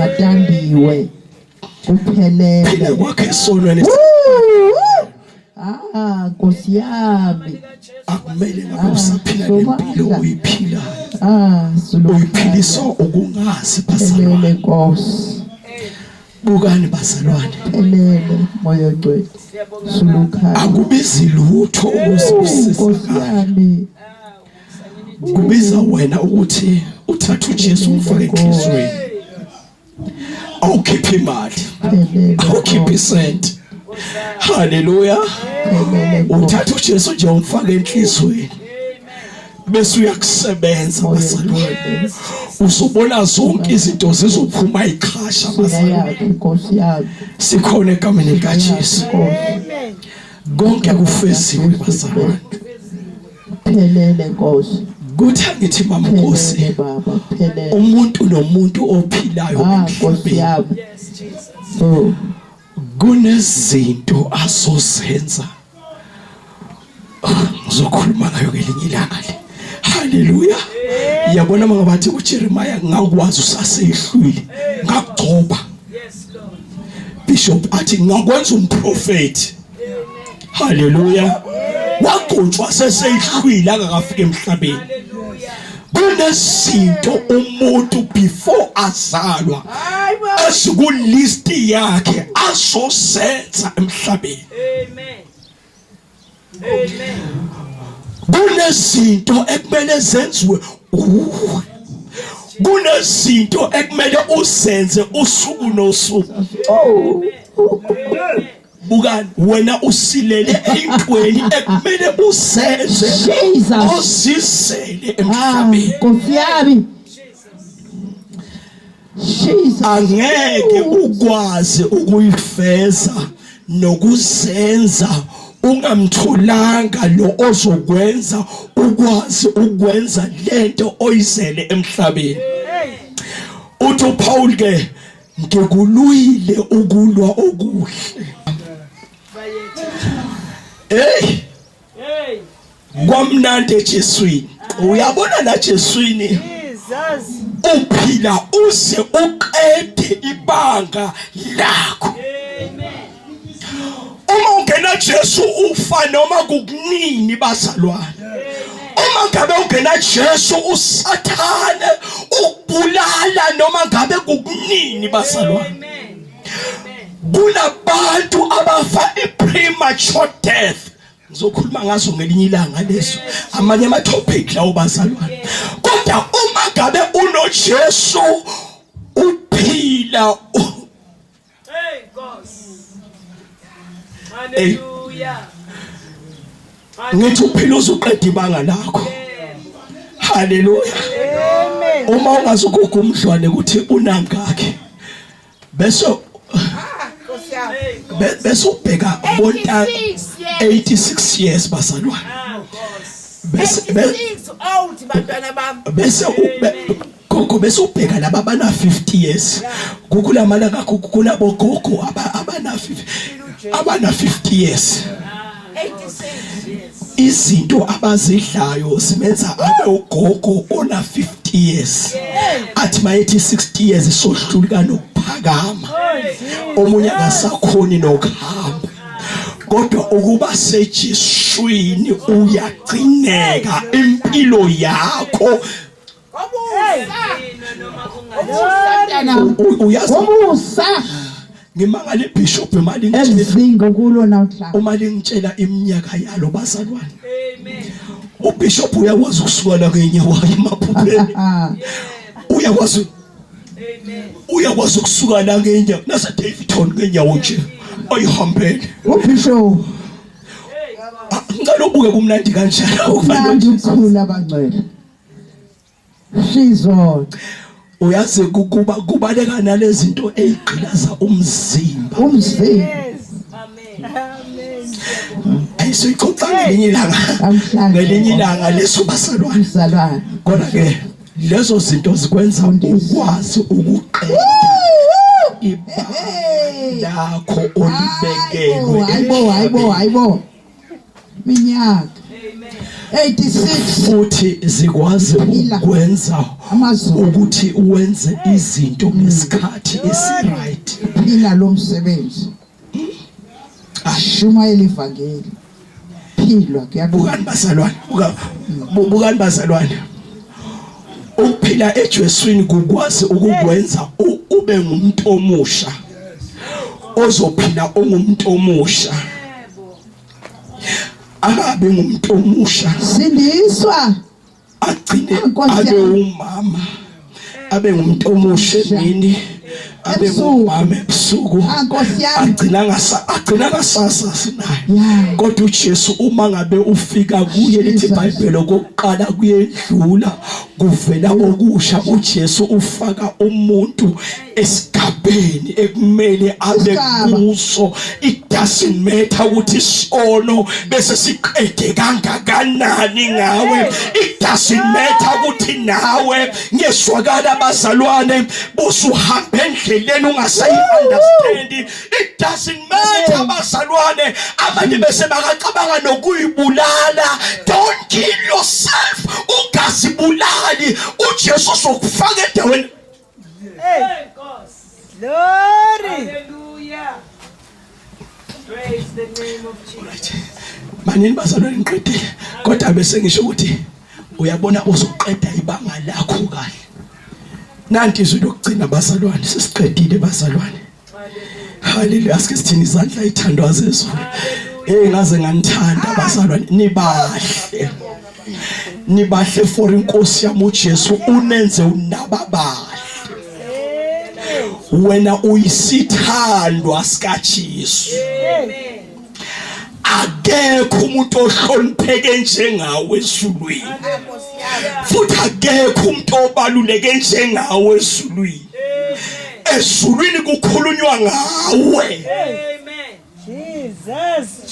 Adandiwe. Uphelele. Kwakhe esonweni Nkosi yami. akumele ngabe usaphila lempilo uyiphila. Uyiphilisa ukungazi bazalwane. Nkosi. Bukani bazalwane. Phelele moya ogcwele. Sulukhaya. Akubizi lutho ukusizakala. Kubiza wena ukuthi uthathe uJesu umfake enhlizweni. Awukhiphe imali. Awukhiphe isenti. Haleluya. Uthatha uJesu nje umfake enhlizweni. Bese uyakusebenza bazalwane. Usubona zonke izinto zizophuma ikhasha bazalwane. Nkosi yami. Sikhona egameni likaJesu. Amen. Konke kufeziwe bazalwane. Phelele Nkosi. Kuthi ngithi mama Nkosi. Umuntu nomuntu ophilayo emhlabeni. So kunezinto asozenza. Ngizokhuluma ngayo ngelinye ilanga le. Haleluya. Yabona mangabathi uJeremiah ngakwazi usasehlwile. Ngagcoba. Bishop athi ngakwenza umprofeti. Haleluya. Waqhutshwa sesehlwile akafika emhlabeni. Kunezinto umuntu before azalwa asikulist yakhe azosenza emhlabeni. Amen. Amen. Kunezinto ekumele zenziwe. Kunezinto ekumele usenze usuku nosuku. Bukani wena usilele eyintweni ekumele usenze osisele emhlabeni. Nkosi yami. Angeke ukwazi ukuyifeza nokuzenza ungamtholanga lo ozokwenza ukwazi ukwenza lento oyizele emhlabeni. Uthi uPaul ke ngikuluyile ukulwa okuhle. Kwamnandi eJeswini. Uyabona la Jeswini uphila uze uqede ibanga lakho. Uma ungena Jesu ufa noma kukunini bazalwane. Uma ngabe ungena Jesu usathane ukubulala noma ngabe kukunini bazalwane. Kunabantu abafa premature death. Ngizokhuluma ngazo ngelinye ilanga leso. Amanye ama topic lawo bazalwane. Kodwa uma ngabe unoJesu uphila. Hey God. Hallelujah. Ngithi uphila uzuqeda ibanga lakho. Hallelujah. Amen. Uma ungazuguga umdlwane ukuthi unangakhe. Bese ubheka bonta 86 years bazalwane. Bese ubheka laba bana 50 years. Kukulamana kakho kunabo gogo abana 50 years. 86 years. Izinto abazidlayo simenza abe ugogo ona 50 years. Athi mayethi 60 years sohlulika nokuphakama. Omunye akasakhoni nokuhamba. Kodwa ukuba seJeswini uyagcineka impilo yakho. Uyazi ngimangale bishop imali ngitshela kulo namhlanje. Uma lingitshela iminyaka yalo bazalwane. Amen. Ubishop uyakwazi ukusuka la ngenyawo emaphupheni. Uyakwazi. Amen. Uyakwazi ukusuka la ngenyawo nase Davidton ngenyawo nje. Ayihambele. Ubishop. Ngalo buke kumnandi kanjalo ukufanele ukukhula abangcwele. Shizo. Uyazi kubaleka nalezi zinto ezigqilaza umzimba. Amen. Ayisixoxa ngelinye ilanga leso bazalwane. Kodwa ke lezo zinto zikwenza ukwazi ukuqeda ibanga lakho olibekelwe. Hayibo. Minyaka. 86 futhi zikwazi ukwenza amazulu ukuthi wenze izinto ngesikhathi esiright. phila lo msebenzi ashumayela ivangeli philwa kuyabuka bukani bazalwane ukuphila eJeswini kukwazi ukukwenza ube ngumuntu omusha ozophila ongumuntu omusha akabe ngumuntu omusha sindiswa agcine abe umama abe ngumuntu omusha emini abe ngumama ebusuku agcina ngasasa sinayo kodwa uJesu uma ngabe ufika kuye lithi iBhayibheli okokuqala kuyedlula kuvela okusha uJesu ufaka umuntu esigabeni ekumele abe kuso. It doesn't matter ukuthi isono bese siqede kangakanani ngawe. It doesn't matter ukuthi nawe ngeswakala bazalwane bosuhambe endleleni ungasayi understand. It doesn't matter bazalwane abanye bese bakacabanga nokuyibulala. Don't kill yourself. Ungazibulali. uJesu sokufaka endaweni. Hey, glory. Hallelujah. Praise the name of Jesus. Manini bazalwane ngiqedile kodwa bese ngisho ukuthi uyabona uzoqeda ibanga lakho kahle. Nanti izwi lokugcina bazalwane sesiqedile bazalwane. Hallelujah. Asike sithini izandla ithandwa zezulu. Ngaze nganithanda bazalwane nibahle for inkosi yami uJesu unenze unababahle. Wena uyisithandwa sikaJesu. Amen. Akekho umuntu ohlonipheke njengawe ezulwini. Futhi akekho umuntu obaluleke njengawe ezulwini. Ezulwini kukhulunywa ngawe. Amen. Jesus.